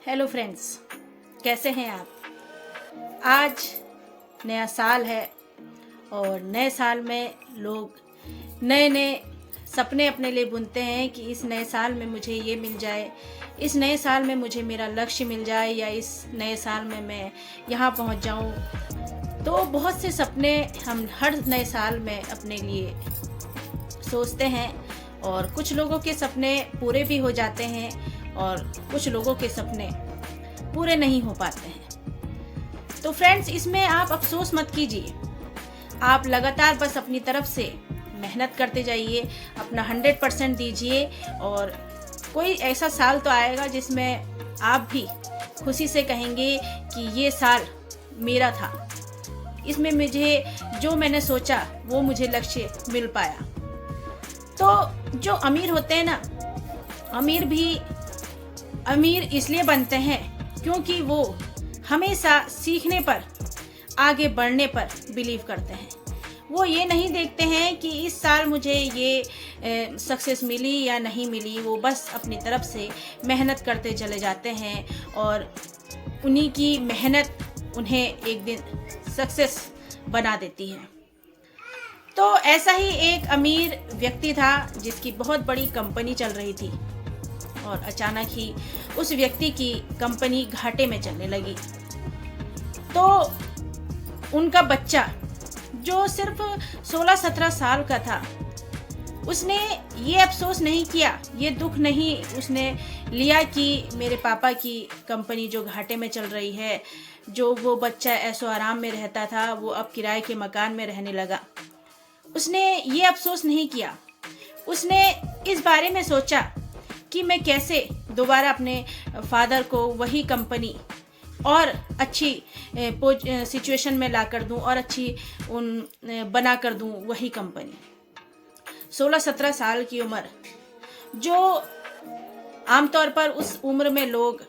Hello friends, कैसे हैं आप। आज नया साल है और नए साल में लोग नए नए सपने अपने लिए बुनते हैं कि इस नए साल में मुझे ये मिल जाए, इस नए साल में मुझे मेरा लक्ष्य मिल जाए, या इस नए साल में मैं यहाँ पहुँच जाऊँ। तो बहुत से सपने हम हर नए साल में अपने लिए सोचते हैं और कुछ लोगों के सपने पूरे भी हो जाते हैं और कुछ लोगों के सपने पूरे नहीं हो पाते हैं। तो फ्रेंड्स, इसमें आप अफसोस मत कीजिए। आप लगातार बस अपनी तरफ से मेहनत करते जाइए, अपना 100% दीजिए और कोई ऐसा साल तो आएगा जिसमें आप भी खुशी से कहेंगे कि ये साल मेरा था, इसमें मुझे जो मैंने सोचा वो मुझे लक्ष्य मिल पाया। तो जो अमीर होते हैं ना, अमीर इसलिए बनते हैं क्योंकि वो हमेशा सीखने पर, आगे बढ़ने पर बिलीव करते हैं। वो ये नहीं देखते हैं कि इस साल मुझे ये सक्सेस मिली या नहीं मिली। वो बस अपनी तरफ से मेहनत करते चले जाते हैं और उन्हीं की मेहनत उन्हें एक दिन सक्सेस बना देती है। तो ऐसा ही एक अमीर व्यक्ति था जिसकी बहुत बड़ी कंपनी चल रही थी और अचानक ही उस व्यक्ति की कंपनी घाटे में चलने लगी। तो उनका बच्चा जो सिर्फ 16-17 साल का था, उसने ये अफसोस नहीं किया, ये दुख नहीं उसने लिया कि मेरे पापा की कंपनी जो घाटे में चल रही है, जो वो बच्चा ऐसो आराम में रहता था वो अब किराए के मकान में रहने लगा। उसने ये अफसोस नहीं किया। उसने इस बारे में सोचा कि मैं कैसे दोबारा अपने फादर को वही कंपनी और अच्छी सिचुएशन में ला कर दूँ और अच्छी बना कर दूँ वही कंपनी। 16-17 साल की उम्र, जो आमतौर पर उस उम्र में लोग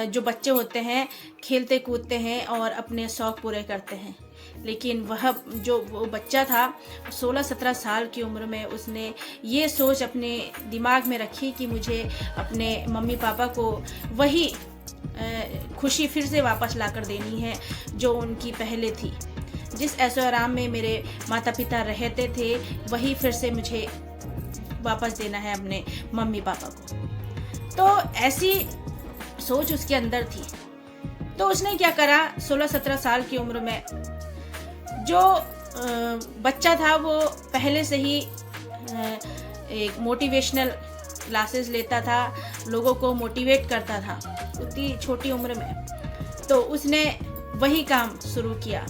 जो बच्चे होते हैं खेलते कूदते हैं और अपने शौक़ पूरे करते हैं, लेकिन वो बच्चा था 16-17 साल की उम्र में, उसने ये सोच अपने दिमाग में रखी कि मुझे अपने मम्मी पापा को वही खुशी फिर से वापस ला कर देनी है जो उनकी पहले थी। जिस ऐशो आराम में मेरे माता पिता रहते थे वही फिर से मुझे वापस देना है अपने मम्मी पापा को। तो ऐसी सोच उसके अंदर थी। तो उसने क्या करा, 16-17 साल की उम्र में जो बच्चा था वो पहले से ही एक मोटिवेशनल क्लासेस लेता था, लोगों को मोटिवेट करता था उतनी छोटी उम्र में। तो उसने वही काम शुरू किया,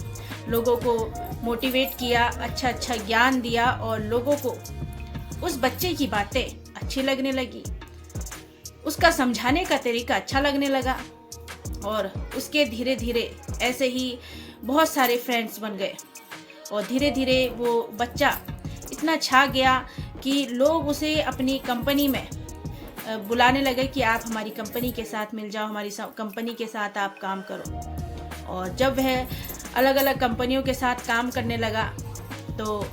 लोगों को मोटिवेट किया, अच्छा ज्ञान दिया और लोगों को उस बच्चे की बातें अच्छी लगने लगी, उसका समझाने का तरीका अच्छा लगने लगा और उसके धीरे धीरे ऐसे ही बहुत सारे फ्रेंड्स बन गए और धीरे धीरे वो बच्चा इतना छा गया कि लोग उसे अपनी कंपनी में बुलाने लगे कि आप हमारी कंपनी के साथ मिल जाओ, हमारी कंपनी के साथ आप काम करो। और जब वह अलग अलग कंपनियों के साथ काम करने लगा तो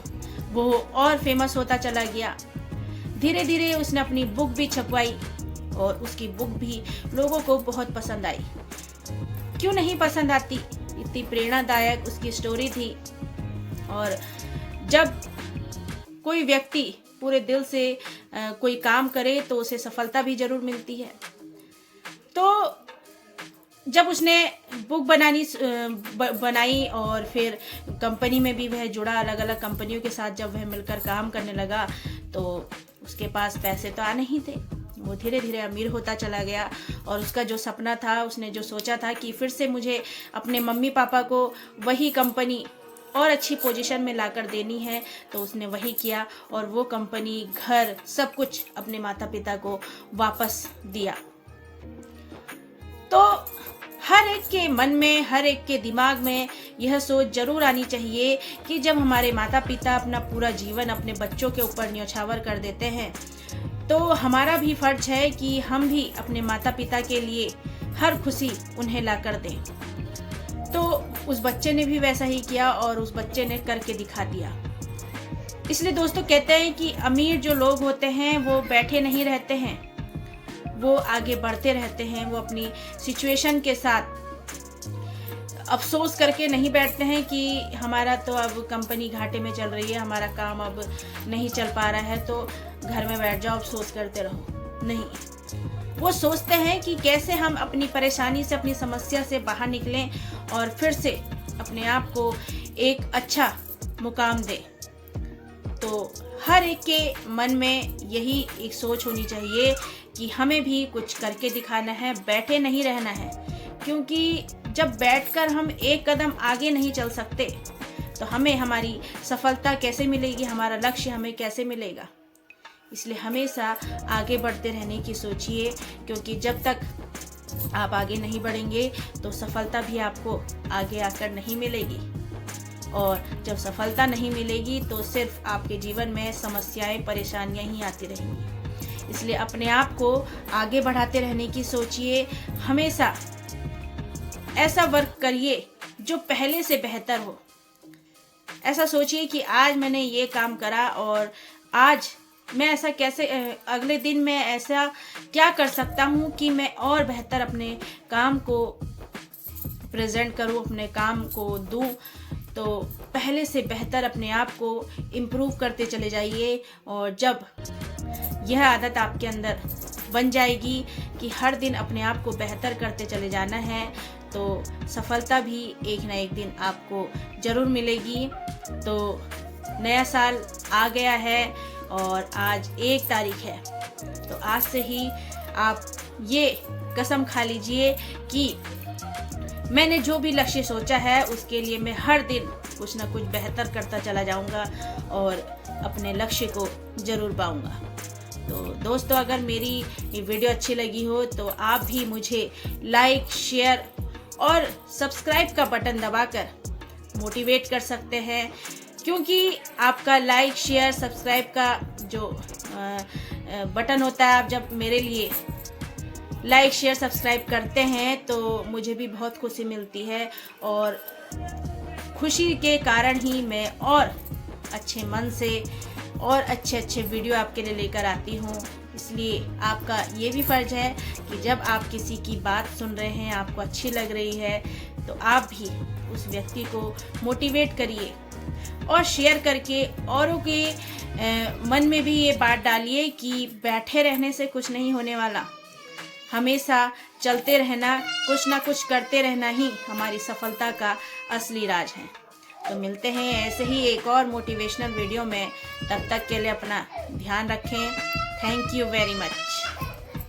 वो और फेमस होता चला गया। धीरे धीरे उसने अपनी बुक भी छपवाई और उसकी बुक भी लोगों को बहुत पसंद आई। क्यों नहीं पसंद आती, इतनी प्रेरणादायक उसकी स्टोरी थी। और जब कोई व्यक्ति पूरे दिल से कोई काम करे तो उसे सफलता भी जरूर मिलती है। तो जब उसने बुक बनाई और फिर कंपनी में भी वह जुड़ा, अलग अलग कंपनियों के साथ जब वह मिलकर काम करने लगा तो उसके पास पैसे तो आ नहीं थे। वो धीरे धीरे अमीर होता चला गया और उसका जो सपना था, उसने जो सोचा था कि फिर से मुझे अपने मम्मी पापा को वही कंपनी और अच्छी पोजीशन में लाकर देनी है, तो उसने वही किया और वो कंपनी, घर, सब कुछ अपने माता पिता को वापस दिया। तो हर एक के मन में, हर एक के दिमाग में यह सोच जरूर आनी चाहिए कि जब हमारे माता पिता अपना पूरा जीवन अपने बच्चों के ऊपर न्यौछावर कर देते हैं तो हमारा भी फर्ज है कि हम भी अपने माता पिता के लिए हर खुशी उन्हें ला कर दें। तो उस बच्चे ने भी वैसा ही किया और उस बच्चे ने करके दिखा दिया। इसलिए दोस्तों कहते हैं कि अमीर जो लोग होते हैं वो बैठे नहीं रहते हैं, वो आगे बढ़ते रहते हैं। वो अपनी सिचुएशन के साथ अफसोस करके नहीं बैठते हैं कि हमारा तो अब कंपनी घाटे में चल रही है, हमारा काम अब नहीं चल पा रहा है तो घर में बैठ जाओ अफसोस करते रहो। नहीं, वो सोचते हैं कि कैसे हम अपनी परेशानी से, अपनी समस्या से बाहर निकलें और फिर से अपने आप को एक अच्छा मुकाम दें। तो हर एक के मन में यही एक सोच होनी चाहिए कि हमें भी कुछ करके दिखाना है, बैठे नहीं रहना है। क्योंकि जब बैठकर हम एक कदम आगे नहीं चल सकते तो हमें हमारी सफलता कैसे मिलेगी, हमारा लक्ष्य हमें कैसे मिलेगा। इसलिए हमेशा आगे बढ़ते रहने की सोचिए, क्योंकि जब तक आप आगे नहीं बढ़ेंगे तो सफलता भी आपको आगे आकर नहीं मिलेगी। और जब सफलता नहीं मिलेगी तो सिर्फ आपके जीवन में समस्याएं, परेशानियां ही आती रहेंगी। इसलिए अपने आप को आगे बढ़ाते रहने की सोचिए। हमेशा ऐसा वर्क करिए जो पहले से बेहतर हो। ऐसा सोचिए कि आज मैंने ये काम करा और आज मैं ऐसा कैसे, अगले दिन मैं ऐसा क्या कर सकता हूँ कि मैं और बेहतर अपने काम को प्रेजेंट करूँ, अपने काम को दूँ। तो पहले से बेहतर अपने आप को इम्प्रूव करते चले जाइए। और जब यह आदत आपके अंदर बन जाएगी कि हर दिन अपने आप को बेहतर करते चले जाना है, तो सफलता भी एक ना एक दिन आपको ज़रूर मिलेगी। तो नया साल आ गया है और आज 1 तारीख है, तो आज से ही आप ये कसम खा लीजिए कि मैंने जो भी लक्ष्य सोचा है उसके लिए मैं हर दिन कुछ ना कुछ बेहतर करता चला जाऊंगा और अपने लक्ष्य को ज़रूर पाऊंगा। तो दोस्तों, अगर मेरी ये वीडियो अच्छी लगी हो तो आप भी मुझे लाइक, शेयर और सब्सक्राइब का बटन दबाकर मोटिवेट कर सकते हैं। क्योंकि आपका लाइक, शेयर, सब्सक्राइब का जो बटन होता है, आप जब मेरे लिए लाइक, शेयर, सब्सक्राइब करते हैं तो मुझे भी बहुत खुशी मिलती है। और खुशी के कारण ही मैं और अच्छे मन से और अच्छे अच्छे वीडियो आपके लिए लेकर आती हूँ। इसलिए आपका ये भी फ़र्ज़ है कि जब आप किसी की बात सुन रहे हैं, आपको अच्छी लग रही है, तो आप भी उस व्यक्ति को मोटिवेट करिए और शेयर करके औरों के मन में भी ये बात डालिए कि बैठे रहने से कुछ नहीं होने वाला। हमेशा चलते रहना, कुछ ना कुछ करते रहना ही हमारी सफलता का असली राज है। तो मिलते हैं ऐसे ही एक और मोटिवेशनल वीडियो में। तब तक के लिए अपना ध्यान रखें। Thank you very much.